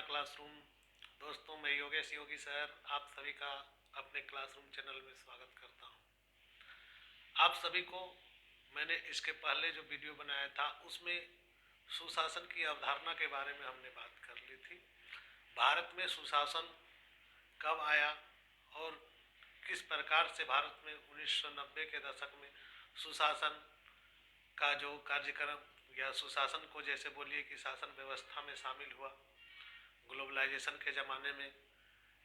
Classroom. दोस्तों, मैं योगेश योगी sir आप सभी का अपने क्लासरूम चैनल में स्वागत करता हूं। आप सभी को मैंने इसके पहले जो वीडियो बनाया था उसमें सुशासन की अवधारणा के बारे में हमने बात कर ली थी। भारत में सुशासन कब आया और किस प्रकार से भारत में 1990 के दशक में सुशासन का जो कार्यक्रम या सुशासन को जैसे बोलिए कि शासन व्यवस्था में शामिल हुआ। ग्लोबलाइजेशन के ज़माने में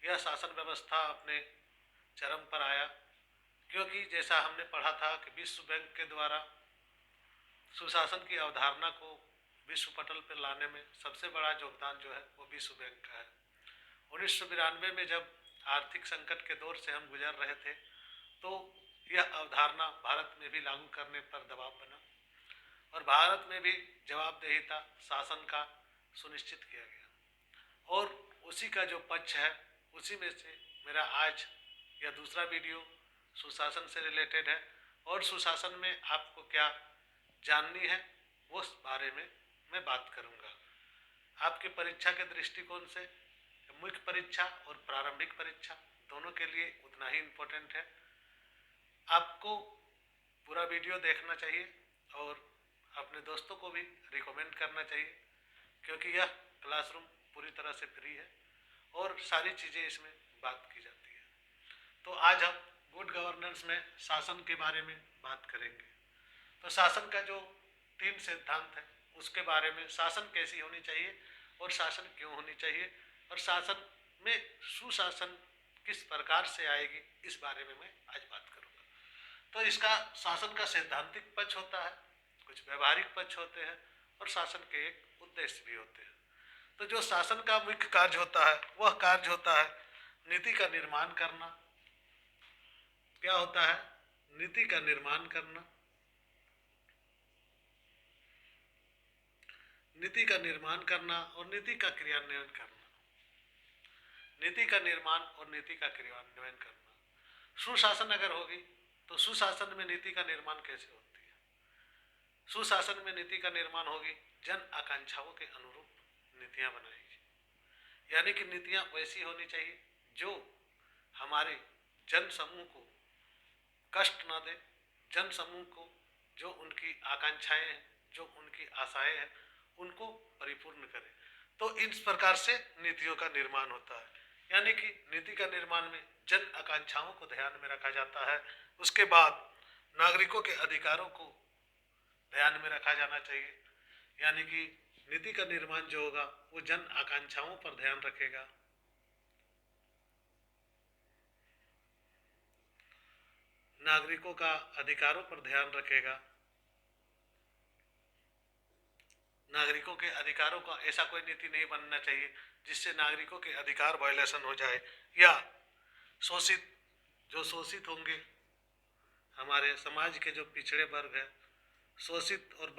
यह शासन व्यवस्था अपने चरम पर आया, क्योंकि जैसा हमने पढ़ा था कि विश्व बैंक के द्वारा सुशासन की अवधारणा को विश्व पटल पर लाने में सबसे बड़ा योगदान जो है वो विश्व बैंक का है। 1992 में जब आर्थिक संकट के दौर से हम गुजर रहे थे तो यह अवधारणा भारत में भी लागू करने पर दबाव बना और भारत में भी जवाबदेहिता शासन का सुनिश्चित किया गया। और उसी का जो पक्ष है उसी में से मेरा आज यह दूसरा वीडियो सुशासन से रिलेटेड है और सुशासन में आपको क्या जाननी है उस बारे में मैं बात करूंगा। आपके परीक्षा के दृष्टिकोण से मुख्य परीक्षा और प्रारंभिक परीक्षा दोनों के लिए उतना ही इम्पोर्टेंट है। आपको पूरा वीडियो देखना चाहिए और अपने दोस्तों को भी रिकमेंड करना चाहिए, क्योंकि यह क्लासरूम पूरी तरह से फ्री है और सारी चीज़ें इसमें बात की जाती है। तो आज हम गुड गवर्नेंस में शासन के बारे में बात करेंगे। तो शासन का जो 3 सिद्धांत है उसके बारे में, शासन कैसी होनी चाहिए और शासन क्यों होनी चाहिए और शासन में सुशासन किस प्रकार से आएगी, इस बारे में मैं आज बात करूंगा। तो इसका शासन का सैद्धांतिक पक्ष होता है, कुछ व्यवहारिक पक्ष होते हैं और शासन के एक उद्देश्य भी होते हैं। तो जो शासन का मुख्य कार्य होता है वह कार्य होता है नीति का निर्माण करना। क्या होता है? नीति का निर्माण करना। नीति का निर्माण करना और नीति का क्रियान्वयन करना। नीति का निर्माण और नीति का क्रियान्वयन करना। सुशासन अगर होगी तो सुशासन में नीति का निर्माण कैसे होती है? सुशासन में नीति का निर्माण होगी जन आकांक्षाओं के अनुरूप नीतियां बनाएगी, यानी कि नीतियां वैसी होनी चाहिए जो हमारे जन समूह को कष्ट न दे, जन समूह को जो उनकी आकांक्षाएं हैं, जो उनकी आशाएं हैं, उनको परिपूर्ण करे। तो इस प्रकार से नीतियों का निर्माण होता है, यानी कि नीति का निर्माण में जन आकांक्षाओं को ध्यान में रखा जाता है। उसके बाद नागरिकों के अधिकारों को ध्यान में रखा जाना चाहिए, यानी कि नीति का निर्माण जो होगा वो जन आकांक्षाओं पर ध्यान रखेगा। नागरिकों का अधिकारों पर ध्यान रखेगा। नागरिकों के अधिकारों का ऐसा कोई नीति नहीं बनना चाहिए जिससे नागरिकों के अधिकार वायलेशन हो जाए या शोषित होंगे, हमारे समाज के जो पिछड़े वर्ग हैं, शोषित और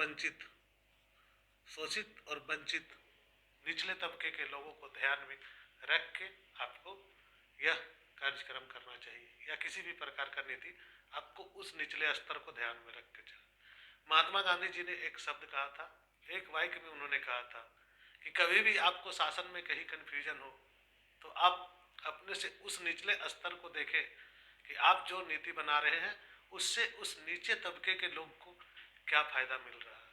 वंचित निचले तबके के लोगों को ध्यान में रख के आपको यह कार्यक्रम करना चाहिए या किसी भी प्रकार का नीति आपको उस निचले स्तर को ध्यान में रख के चले। महात्मा गांधी जी ने एक शब्द कहा था, एक वाक्य में उन्होंने कहा था कि कभी भी आपको शासन में कहीं कन्फ्यूजन हो तो आप अपने से उस निचले स्तर को देखें कि आप जो नीति बना रहे हैं उससे उस नीचे तबके के लोग को क्या फायदा मिल रहा है,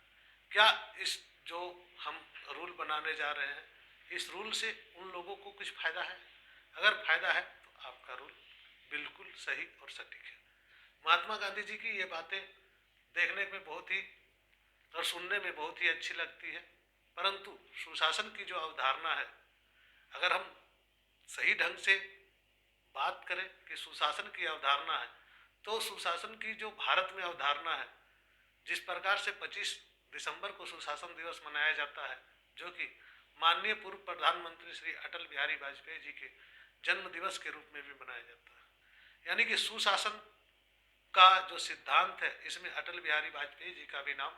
क्या इस जो हम रूल बनाने जा रहे हैं इस रूल से उन लोगों को कुछ फायदा है। अगर फायदा है तो आपका रूल बिल्कुल सही और सटीक है। महात्मा गांधी जी की ये बातें देखने में बहुत ही और सुनने में बहुत ही अच्छी लगती है, परंतु सुशासन की जो अवधारणा है, अगर हम सही ढंग से बात करें कि सुशासन की अवधारणा है, तो सुशासन की जो भारत में अवधारणा है, जिस प्रकार से 25 दिसंबर को सुशासन दिवस मनाया जाता है, जो कि माननीय पूर्व प्रधानमंत्री श्री अटल बिहारी वाजपेयी जी के जन्म दिवस के रूप में भी मनाया जाता है, यानी कि सुशासन का जो सिद्धांत है इसमें अटल बिहारी वाजपेयी जी का भी नाम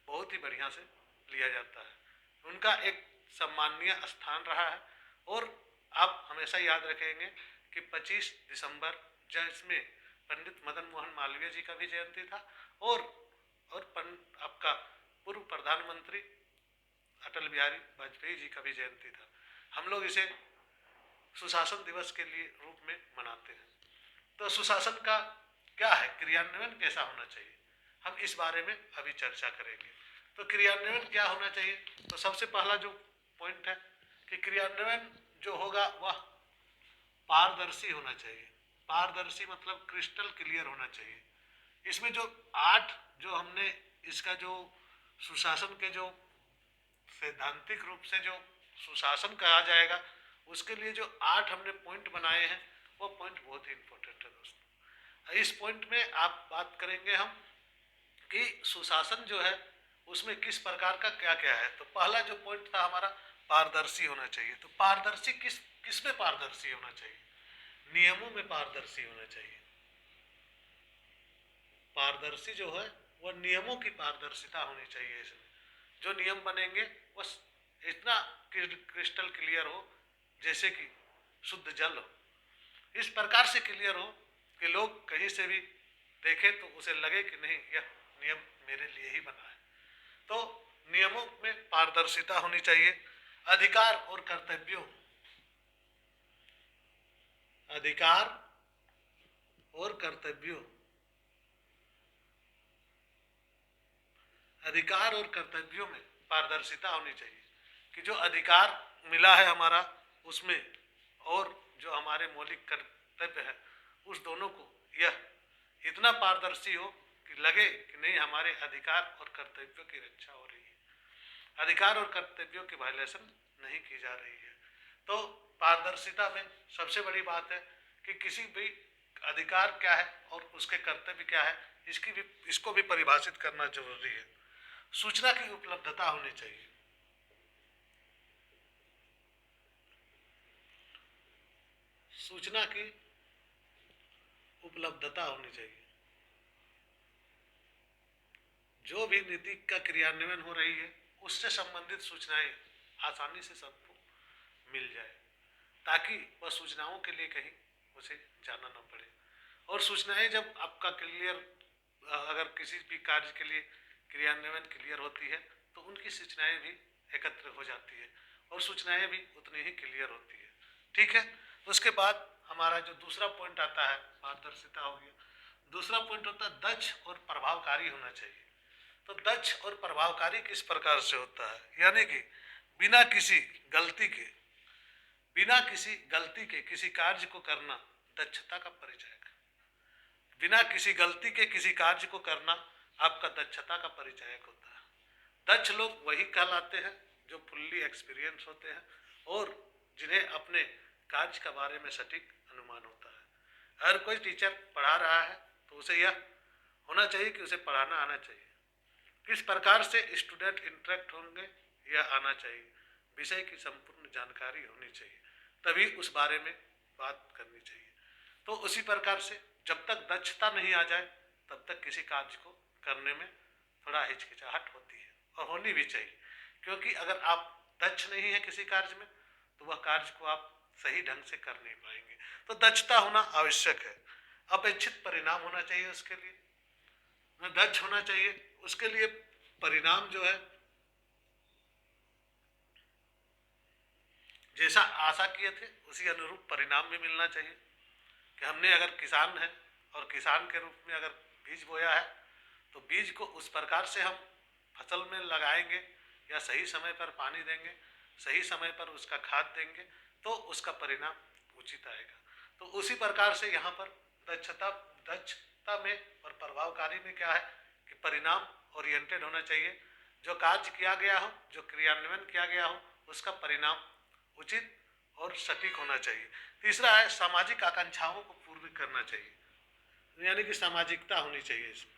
बहुत ही बढ़िया से लिया जाता है। उनका एक सम्माननीय स्थान रहा है और आप हमेशा याद रखेंगे कि 25 दिसंबर जिसमें पंडित मदन मोहन मालवीय जी का भी जयंती था और आपका पूर्व प्रधानमंत्री अटल बिहारी वाजपेयी जी का भी जयंती था। हम लोग इसे सुशासन दिवस के लिए रूप में मनाते हैं। तो सुशासन का क्या है, क्रियान्वयन कैसा होना चाहिए, हम इस बारे में अभी चर्चा करेंगे। तो क्रियान्वयन क्या होना चाहिए, तो सबसे पहला जो पॉइंट है कि क्रियान्वयन जो होगा वह पारदर्शी होना चाहिए। पारदर्शी मतलब क्रिस्टल क्लियर होना चाहिए। इसमें जो 8 जो हमने इसका जो सुशासन के जो सैद्धांतिक रूप से जो सुशासन कहा जाएगा उसके लिए जो 8 हमने पॉइंट बनाए हैं वो पॉइंट बहुत ही इंपॉर्टेंट है दोस्तों। इस पॉइंट में आप बात करेंगे हम कि सुशासन जो है उसमें किस प्रकार का क्या क्या है। तो पहला जो पॉइंट था हमारा पारदर्शी होना चाहिए। तो पारदर्शी किस में पारदर्शी होना चाहिए, नियमों में पारदर्शी होना चाहिए। पारदर्शी जो है वह नियमों की पारदर्शिता होनी चाहिए। इसमें जो नियम बनेंगे वो इतना क्रिस्टल क्लियर हो जैसे कि शुद्ध जल हो, इस प्रकार से क्लियर हो कि लोग कहीं से भी देखें तो उसे लगे कि नहीं यह नियम मेरे लिए ही बना है। तो नियमों में पारदर्शिता होनी चाहिए। अधिकार और कर्तव्यों, अधिकार और कर्तव्यों, अधिकार और कर्तव्यों में पारदर्शिता होनी चाहिए कि जो अधिकार मिला है हमारा उसमें और जो हमारे मौलिक कर्तव्य है उस दोनों को यह इतना पारदर्शी हो कि लगे कि नहीं हमारे अधिकार और कर्तव्यों की रक्षा हो रही है, अधिकार और कर्तव्यों की वायलेशन नहीं की जा रही है। तो पारदर्शिता में सबसे बड़ी बात है कि किसी भी अधिकार क्या है और उसके कर्तव्य क्या है इसको भी परिभाषित करना जरूरी है। सूचना की उपलब्धता होनी चाहिए। सूचना की उपलब्धता होनी चाहिए। जो भी नीति का क्रियान्वयन हो रही है उससे संबंधित सूचनाएं आसानी से सबको मिल जाए ताकि वह सूचनाओं के लिए कहीं उसे जाना न पड़े। और सूचनाएं जब आपका क्लियर, अगर किसी भी कार्य के लिए क्रियान्वयन क्लियर होती है तो उनकी सूचनाएं भी एकत्र हो जाती है और सूचनाएं भी उतनी ही क्लियर होती है। ठीक है, उसके बाद हमारा जो दूसरा पॉइंट आता है पारदर्शिता हो गया। दूसरा पॉइंट होता है दक्ष और प्रभावकारी होना चाहिए। तो दक्ष और प्रभावकारी किस प्रकार से होता है, यानी कि बिना किसी गलती के किसी कार्य को करना दक्षता का परिचय है। बिना किसी गलती के किसी कार्य को करना आपका दक्षता का परिचायक होता है। दक्ष लोग वही कहलाते हैं जो फुल्ली एक्सपीरियंस होते हैं और जिन्हें अपने कार्य के बारे में सटीक अनुमान होता है। अगर कोई टीचर पढ़ा रहा है तो उसे यह होना चाहिए कि उसे पढ़ाना आना चाहिए, किस प्रकार से स्टूडेंट इंटरेक्ट होंगे यह आना चाहिए, विषय की संपूर्ण जानकारी होनी चाहिए, तभी उस बारे में बात करनी चाहिए। तो उसी प्रकार से जब तक दक्षता नहीं आ जाए तब तक किसी कार्य को करने में थोड़ा हिचकिचाहट होती है और होनी भी चाहिए, क्योंकि अगर आप दक्ष नहीं है किसी कार्य में तो वह कार्य को आप सही ढंग से कर नहीं पाएंगे। तो दक्षता होना आवश्यक है। अपेक्षित परिणाम होना चाहिए, उसके लिए दक्ष होना चाहिए, उसके लिए परिणाम जो है जैसा आशा किए थे उसी अनुरूप परिणाम भी मिलना चाहिए। कि हमने अगर किसान है और किसान के रूप में अगर बीज बोया है तो बीज को उस प्रकार से हम फसल में लगाएंगे या सही समय पर पानी देंगे, सही समय पर उसका खाद देंगे तो उसका परिणाम उचित आएगा। तो उसी प्रकार से यहाँ पर दक्षता में और प्रभावकारी में क्या है कि परिणाम ओरिएंटेड होना चाहिए। जो कार्य किया गया हो, जो क्रियान्वयन किया गया हो उसका परिणाम उचित और सटीक होना चाहिए। तीसरा है सामाजिक आकांक्षाओं को पूर्ण करना चाहिए, यानी कि सामाजिकता होनी चाहिए। इसमें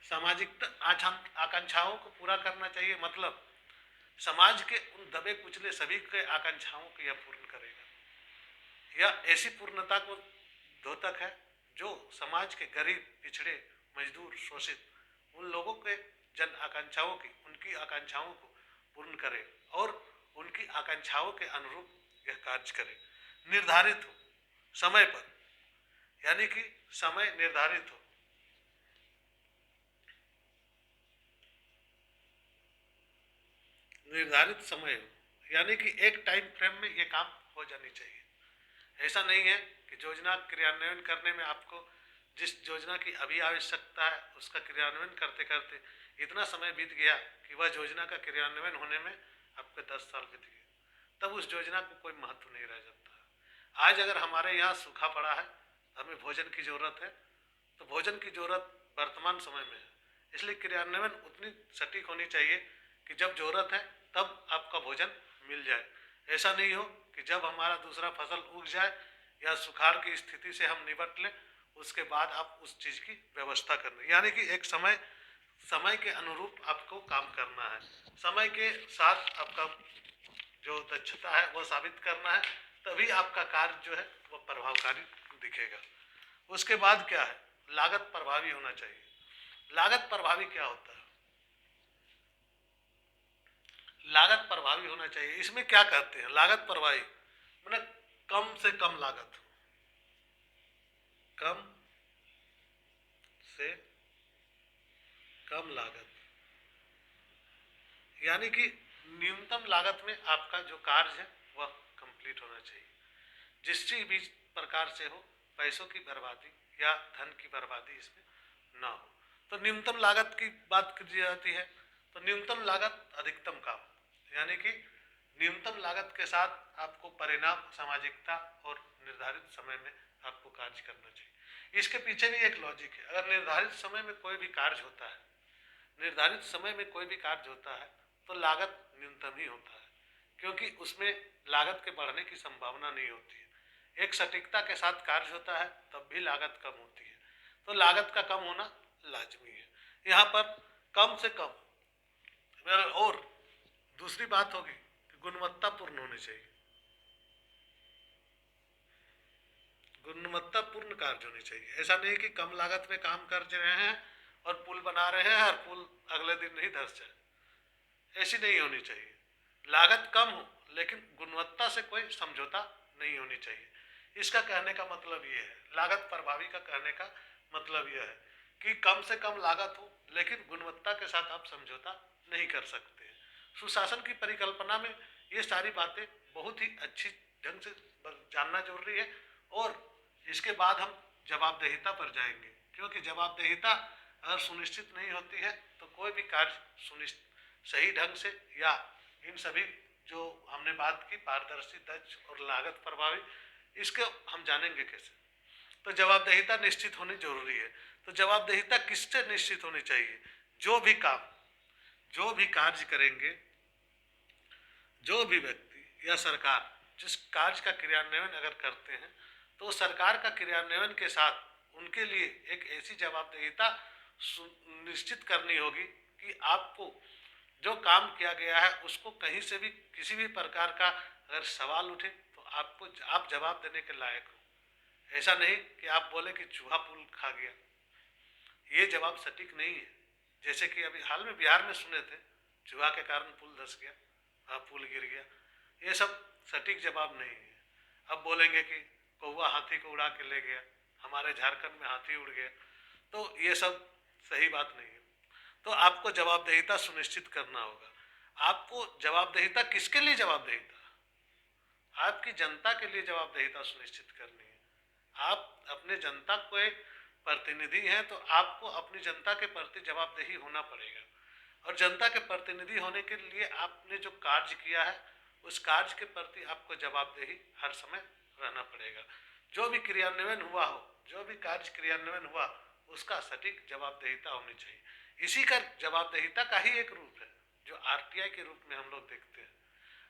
सामाजिक आकांक्षाओं को पूरा करना चाहिए, मतलब समाज के उन दबे कुचले सभी के आकांक्षाओं को यह पूर्ण करेगा। यह ऐसी पूर्णता को द्योतक है जो समाज के गरीब, पिछड़े, मजदूर, शोषित उन लोगों के जन आकांक्षाओं की, उनकी आकांक्षाओं को पूर्ण करे और उनकी आकांक्षाओं के अनुरूप यह कार्य करे। निर्धारित हो समय पर, यानी कि समय निर्धारित हो। निर्धारित समय हो, यानी कि एक टाइम फ्रेम में ये काम हो जानी चाहिए। ऐसा नहीं है कि योजना क्रियान्वयन करने में आपको जिस योजना की अभी आवश्यकता है उसका क्रियान्वयन करते करते इतना समय बीत गया कि वह योजना का क्रियान्वयन होने में आपके 10 साल बीत गए, तब उस योजना को कोई महत्व नहीं रह जाता। आज अगर हमारे यहाँ सूखा पड़ा है, हमें भोजन की जरूरत है, तो भोजन की जरूरत वर्तमान समय में है, इसलिए क्रियान्वयन उतनी सटीक होनी चाहिए कि जब जरूरत है तब आपका भोजन मिल जाए। ऐसा नहीं हो कि जब हमारा दूसरा फसल उग जाए या सुखाड़ की स्थिति से हम निपट लें, उसके बाद आप उस चीज की व्यवस्था करना, यानी कि एक समय के अनुरूप आपको काम करना है, समय के साथ आपका जो दक्षता है वह साबित करना है, तभी आपका कार्य जो है वह प्रभावकारी दिखेगा। उसके बाद क्या है, लागत प्रभावी होना चाहिए। लागत प्रभावी क्या होता है? लागत प्रभावी होना चाहिए, इसमें क्या कहते हैं लागत प्रभावी, मतलब कम से कम लागत, कम से कम लागत, यानी कि न्यूनतम लागत में आपका जो कार्य है वह कंप्लीट होना चाहिए, जिससे भी प्रकार से हो पैसों की बर्बादी या धन की बर्बादी इसमें ना हो। तो न्यूनतम लागत की बात की जाती है, तो न्यूनतम लागत अधिकतम काम, यानी कि न्यूनतम लागत के साथ आपको परिणाम सामाजिकता और निर्धारित समय में आपको कार्य करना चाहिए। इसके पीछे भी एक लॉजिक है, अगर निर्धारित समय में कोई भी कार्य होता है, निर्धारित समय में कोई भी कार्य होता है तो लागत न्यूनतम ही होता है, क्योंकि उसमें लागत के बढ़ने की संभावना नहीं होती है। एक सटीकता के साथ कार्य होता है तब भी लागत कम होती है, तो लागत का कम होना लाजमी है यहाँ पर, कम से कम। और दूसरी बात होगी कि गुणवत्तापूर्ण होने चाहिए, गुणवत्तापूर्ण कार्य होने चाहिए। ऐसा नहीं कि कम लागत में काम कर रहे हैं और पुल बना रहे हैं और पुल अगले दिन ही धंस जाए, ऐसी नहीं होनी चाहिए। लागत कम हो लेकिन गुणवत्ता से कोई समझौता नहीं होनी चाहिए। इसका कहने का मतलब ये है, लागत प्रभावी का कहने का मतलब यह है कि कम से कम लागत हो लेकिन गुणवत्ता के साथ आप समझौता नहीं कर सकते। सुशासन की परिकल्पना में ये सारी बातें बहुत ही अच्छी ढंग से जानना जरूरी है। और इसके बाद हम जवाबदेहिता पर जाएंगे, क्योंकि जवाबदेहिता अगर सुनिश्चित नहीं होती है तो कोई भी कार्य सुनिश्चित सही ढंग से, या इन सभी जो हमने बात की पारदर्शी, दक्ष और लागत प्रभावी, इसके हम जानेंगे कैसे। तो जवाबदेहिता निश्चित होनी जरूरी है। तो जवाबदेहिता किससे निश्चित होनी चाहिए? जो भी काम, जो भी कार्य करेंगे, जो भी व्यक्ति या सरकार जिस कार्य का क्रियान्वयन अगर करते हैं तो सरकार का क्रियान्वयन के साथ उनके लिए एक ऐसी जवाबदेहिता निश्चित करनी होगी कि आपको जो काम किया गया है उसको कहीं से भी किसी भी प्रकार का अगर सवाल उठे तो आपको आप जवाब देने के लायक हो। ऐसा नहीं कि आप बोले कि चूहा पुल खा गया, ये जवाब सटीक नहीं है। जैसे कि अभी हाल में बिहार में सुने थे, चूहा के कारण पुल धंस गया, पुल गिर गया, ये सब सटीक जवाब नहीं है। अब बोलेंगे कि कौवा हाथी को उड़ा के ले गया, हमारे झारखंड में हाथी उड़ गया, तो ये सब सही बात नहीं है। तो आपको जवाबदेहिता सुनिश्चित करना होगा। आपको जवाबदेहिता किसके लिए जवाबदेहिता? आपकी जनता के लिए जवाबदेहिता सुनिश्चित करनी है। आप अपने जनता को प्रतिनिधि हैं तो आपको अपनी जनता के प्रति जवाबदेही होना पड़ेगा, और जनता के प्रतिनिधि होने के लिए आपने जो कार्य किया है उस कार्य के प्रति आपको जवाबदेही हर समय रहना पड़ेगा। जो भी क्रियान्वयन हुआ हो, जो भी कार्य क्रियान्वयन हुआ, उसका सटीक जवाबदेहिता होनी चाहिए। इसी का जवाबदेहिता का ही एक रूप है जो आरटीआई के रूप में हम लोग देखते हैं।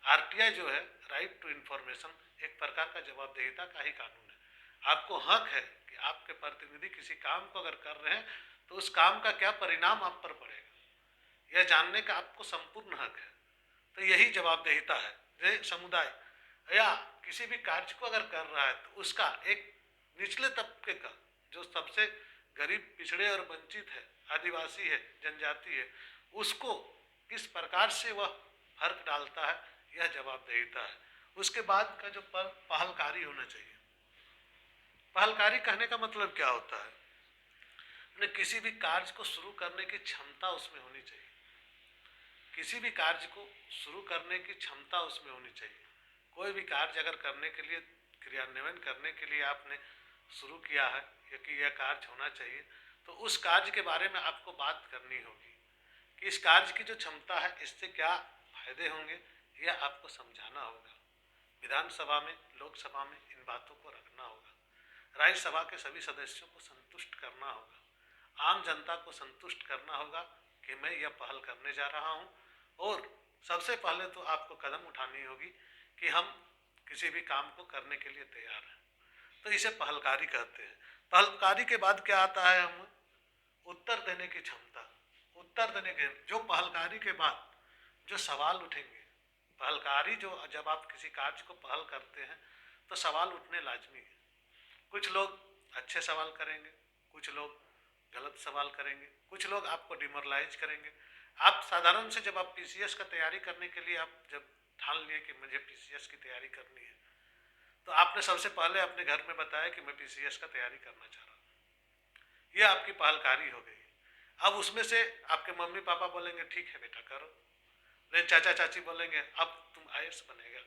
आरटीआई जो है, राइट टू इंफॉर्मेशन, एक प्रकार का जवाबदेहिता का ही कानून है। आपको हक है कि आपके प्रतिनिधि किसी काम को अगर कर रहे हैं तो उस काम का क्या परिणाम आप पर पड़ेगा यह जानने का आपको संपूर्ण हक है। तो यही जवाबदेहिता है। जैसे समुदाय या किसी भी कार्य को अगर कर रहा है तो उसका एक निचले तबके का, जो सबसे गरीब, पिछड़े और वंचित है, आदिवासी है, जनजाति है, उसको किस प्रकार से वह फर्क डालता है, यह जवाबदेहिता है। उसके बाद का जो पहलकारी होना चाहिए। पहलकारी कहने का मतलब क्या होता है? किसी भी कार्य को शुरू करने की क्षमता उसमें होनी चाहिए। किसी भी कार्य को शुरू करने की क्षमता उसमें होनी चाहिए। कोई भी कार्य अगर करने के लिए, क्रियान्वयन करने के लिए आपने शुरू किया है या कि यह कार्य होना चाहिए, तो उस कार्य के बारे में आपको बात करनी होगी कि इस कार्य की जो क्षमता है इससे क्या फायदे होंगे, यह आपको समझाना होगा। विधानसभा में, लोकसभा में इन बातों को रखना होगा। राज्यसभा के सभी सदस्यों को संतुष्ट करना होगा, आम जनता को संतुष्ट करना होगा कि मैं यह पहल करने जा रहा हूँ। और सबसे पहले तो आपको कदम उठानी होगी कि हम किसी भी काम को करने के लिए तैयार हैं, तो इसे पहलकारी कहते हैं। पहलकारी के बाद क्या आता है, हम उत्तर देने की क्षमता। उत्तर देने के जो पहलकारी के बाद जो सवाल उठेंगे, पहलकारी जो जब आप किसी कार्य को पहल करते हैं तो सवाल उठने लाजमी है। कुछ लोग अच्छे सवाल करेंगे, कुछ लोग गलत सवाल करेंगे, कुछ लोग आपको डिमोरलाइज करेंगे। आप साधारण से जब आप पीसीएस का तैयारी करने के लिए आप जब ठान लिए कि मुझे पीसीएस की तैयारी करनी है, तो आपने सबसे पहले अपने घर में बताया कि मैं पीसीएस का तैयारी करना चाह रहा हूँ। यह आपकी पहलकारी हो गई। अब उसमें से आपके मम्मी पापा बोलेंगे ठीक है बेटा करो, लेकिन चाचा चाची बोलेंगे अब तुम आईएएस बनेगा।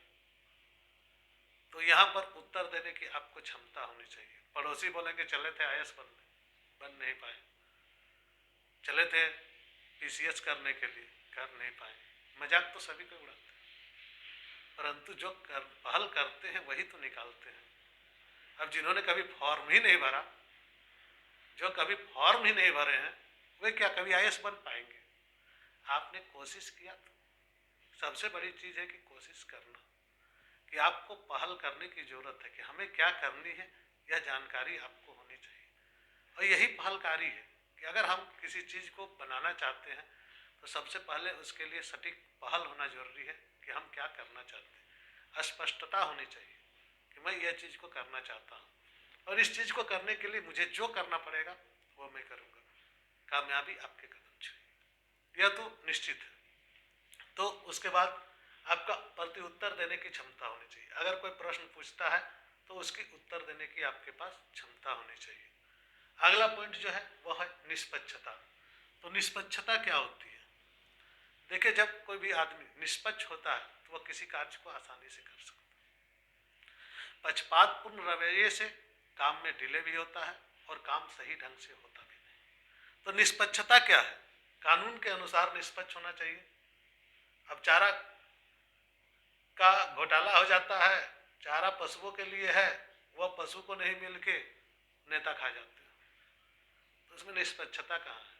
तो यहाँ पर उत्तर देने की आपको क्षमता होनी चाहिए। पड़ोसी बोलेंगे चले थे आईएएस बनने, बन नहीं पाए, चले थे पीसीएस करने के लिए, कर नहीं पाए। मजाक तो सभी को उड़ाते हैं, परंतु जो पहल करते हैं वही तो निकालते हैं। अब जिन्होंने कभी फॉर्म ही नहीं भरा, जो कभी फॉर्म ही नहीं भरे हैं, वे क्या कभी आईएएस बन पाएंगे? आपने कोशिश किया तो सबसे बड़ी चीज है कि कोशिश करना, कि आपको पहल करने की जरूरत है कि हमें क्या करनी है, यह जानकारी आपको होनी चाहिए। और यही पहलकारी है कि अगर हम किसी चीज को बनाना चाहते हैं तो सबसे पहले उसके लिए सटीक पहल होना जरूरी है कि हम क्या करना चाहते हैं। स्पष्टता होनी चाहिए कि मैं यह चीज को करना चाहता हूँ और इस चीज को करने के लिए मुझे जो करना पड़ेगा वो मैं करूँगा। कामयाबी आपके कदम छुएगी, यह तो निश्चित है। तो उसके बाद आपका प्रति उत्तर देने की क्षमता होनी चाहिए। अगर कोई प्रश्न पूछता है तो उसकी उत्तर देने की आपके पास क्षमता होनी चाहिए। अगला पॉइंट जो है वह है निष्पक्षता। तो निष्पक्षता क्या होती है? देखिए, जब कोई भी आदमी निष्पक्ष होता है तो वह किसी कार्य को आसानी से कर सकता है। पक्षपातपूर्ण रवैये से काम में डिले भी होता है और काम सही ढंग से होता भी नहीं। तो निष्पक्षता क्या है? कानून के अनुसार निष्पक्ष होना चाहिए। अब चारा का घोटाला हो जाता है, चारा पशुओं के लिए है, वह पशु को नहीं मिलके नेता खा जाते हैं, तो उसमें निष्पक्षता कहाँ है?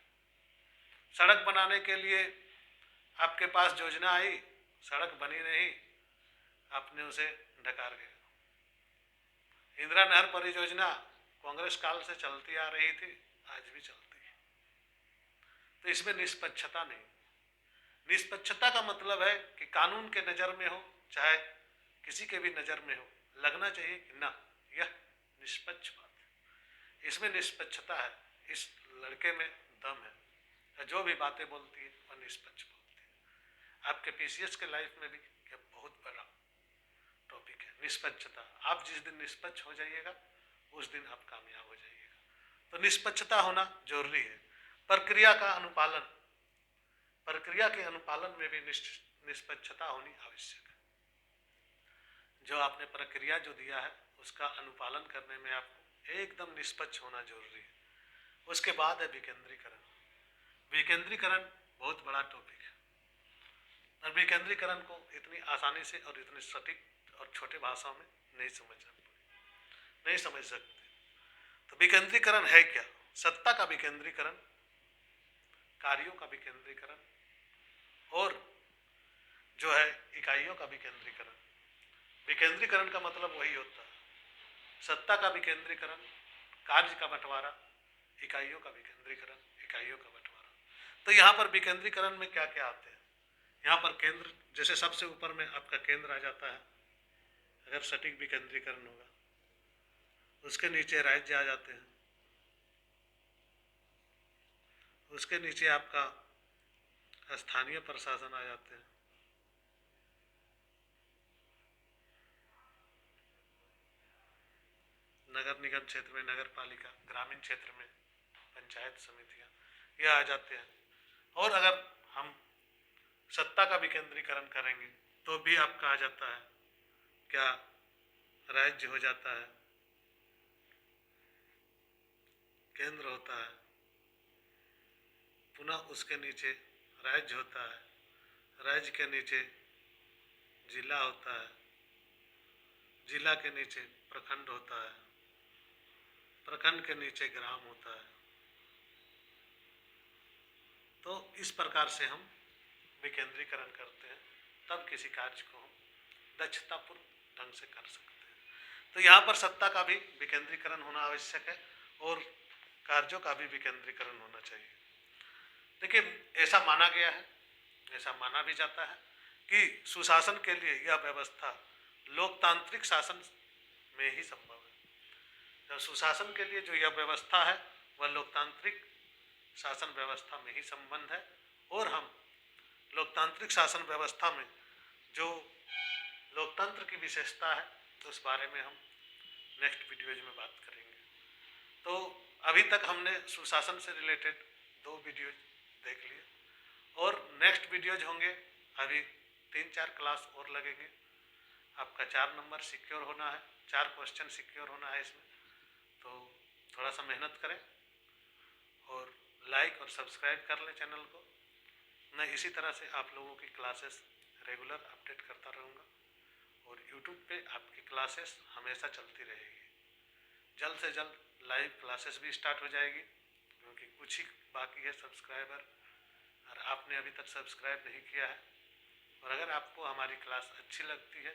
सड़क बनाने के लिए आपके पास योजना आई, सड़क बनी नहीं, आपने उसे ढकार दिया। इंदिरा नहर परियोजना कांग्रेस काल से चलती आ रही थी, आज भी चलती है, तो इसमें निष्पक्षता नहीं। निष्पक्षता का मतलब है कि कानून के नज़र में हो चाहे किसी के भी नज़र में हो, लगना चाहिए कि ना यह निष्पक्ष बात है, इसमें निष्पक्षता है, इस लड़के में दम है, जो भी बातें बोलती है वह निष्पक्ष बोलती है। आपके पीसीएस के लाइफ में भी यह बहुत बड़ा टॉपिक है, निष्पक्षता। आप जिस दिन निष्पक्ष हो जाइएगा उस दिन आप कामयाब हो जाइएगा। तो निष्पक्षता होना जरूरी है। प्रक्रिया का अनुपालन, प्रक्रिया के अनुपालन में भी निष्पक्षता होनी आवश्यक है। जो आपने प्रक्रिया जो दिया है उसका अनुपालन करने में आपको एकदम निष्पक्ष होना जरूरी है। उसके बाद है विकेंद्रीकरण। विकेंद्रीकरण बहुत बड़ा टॉपिक है और विकेंद्रीकरण को इतनी आसानी से और इतनी सटीक और छोटे भाषाओं में नहीं समझ सकते। तो विकेंद्रीकरण है क्या? सत्ता का विकेंद्रीकरण, कार्यों का विकेंद्रीकरण और जो है इकाइयों का विकेंद्रीकरण। विकेंद्रीकरण का मतलब वही होता है, सत्ता का विकेंद्रीकरण, कार्य का बंटवारा, इकाइयों का विकेंद्रीकरण, इकाइयों का बंटवारा। तो यहाँ पर विकेंद्रीकरण में क्या क्या आते हैं? यहाँ पर केंद्र, जैसे सबसे ऊपर में आपका केंद्र आ जाता है अगर सटीक विकेंद्रीकरण होगा। उसके नीचे राज्य आ जाते हैं, उसके नीचे आपका स्थानीय प्रशासन आ जाते हैं, नगर निगम क्षेत्र में नगर पालिका, ग्रामीण क्षेत्र में पंचायत समितियां, यह आ जाते हैं। और अगर हम सत्ता का विकेंद्रीकरण करेंगे तो भी आप कहा जाता है क्या राज्य हो जाता है, केंद्र होता है, पुनः उसके नीचे राज्य होता है, राज्य के नीचे जिला होता है, जिला के नीचे प्रखंड होता है, प्रखंड के नीचे ग्राम होता है। तो इस प्रकार से हम विकेंद्रीकरण करते हैं, तब किसी कार्य को हम दक्षतापूर्ण ढंग से कर सकते हैं। तो यहाँ पर सत्ता का भी विकेंद्रीकरण होना आवश्यक है और कार्यों का भी विकेंद्रीकरण होना चाहिए। देखिए ऐसा माना गया है, ऐसा माना भी जाता है कि सुशासन के लिए यह व्यवस्था लोकतांत्रिक शासन में ही संभव है। तो सुशासन के लिए जो यह व्यवस्था है वह लोकतांत्रिक शासन व्यवस्था में ही संबंध है और हम लोकतांत्रिक शासन व्यवस्था में जो लोकतंत्र की विशेषता है तो उस बारे में हम नेक्स्ट वीडियोज में बात करेंगे। तो अभी तक हमने सुशासन से रिलेटेड 2 वीडियोज देख लिए और नेक्स्ट वीडियोज होंगे, अभी 3-4 क्लास और लगेंगे। आपका 4 नंबर सिक्योर होना है, 4 क्वेश्चन सिक्योर होना है इसमें, तो थोड़ा सा मेहनत करें और लाइक और सब्सक्राइब कर लें चैनल को। मैं इसी तरह से आप लोगों की क्लासेस रेगुलर अपडेट करता रहूँगा और यूट्यूब पे आपकी क्लासेस हमेशा चलती रहेगी। जल्द से जल्द लाइव क्लासेस भी स्टार्ट हो जाएगी क्योंकि कुछ ही बाकी है सब्सक्राइबर और आपने अभी तक सब्सक्राइब नहीं किया है। और अगर आपको हमारी क्लास अच्छी लगती है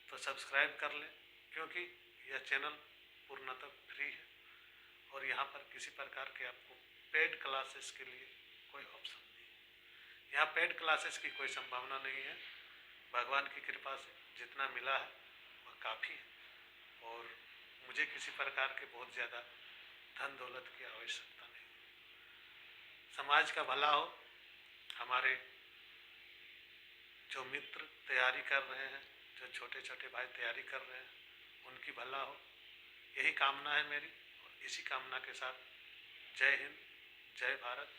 तो सब्सक्राइब कर लें क्योंकि यह चैनल पूर्णतः फ्री है और यहाँ पर किसी प्रकार के आपको पेड क्लासेस के लिए कोई ऑप्शन नहीं है। यहाँ पेड क्लासेस की कोई संभावना नहीं है। भगवान की कृपा से जितना मिला है वह काफ़ी है और मुझे किसी प्रकार के बहुत ज़्यादा धन दौलत की आवश्यकता नहीं। समाज का भला हो, हमारे जो मित्र तैयारी कर रहे हैं, जो छोटे छोटे भाई तैयारी कर रहे हैं, उनकी भला हो, यही कामना है मेरी। और इसी कामना के साथ जय हिंद, जय भारत,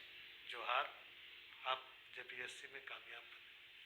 जोहार। आप JPSC में कामयाब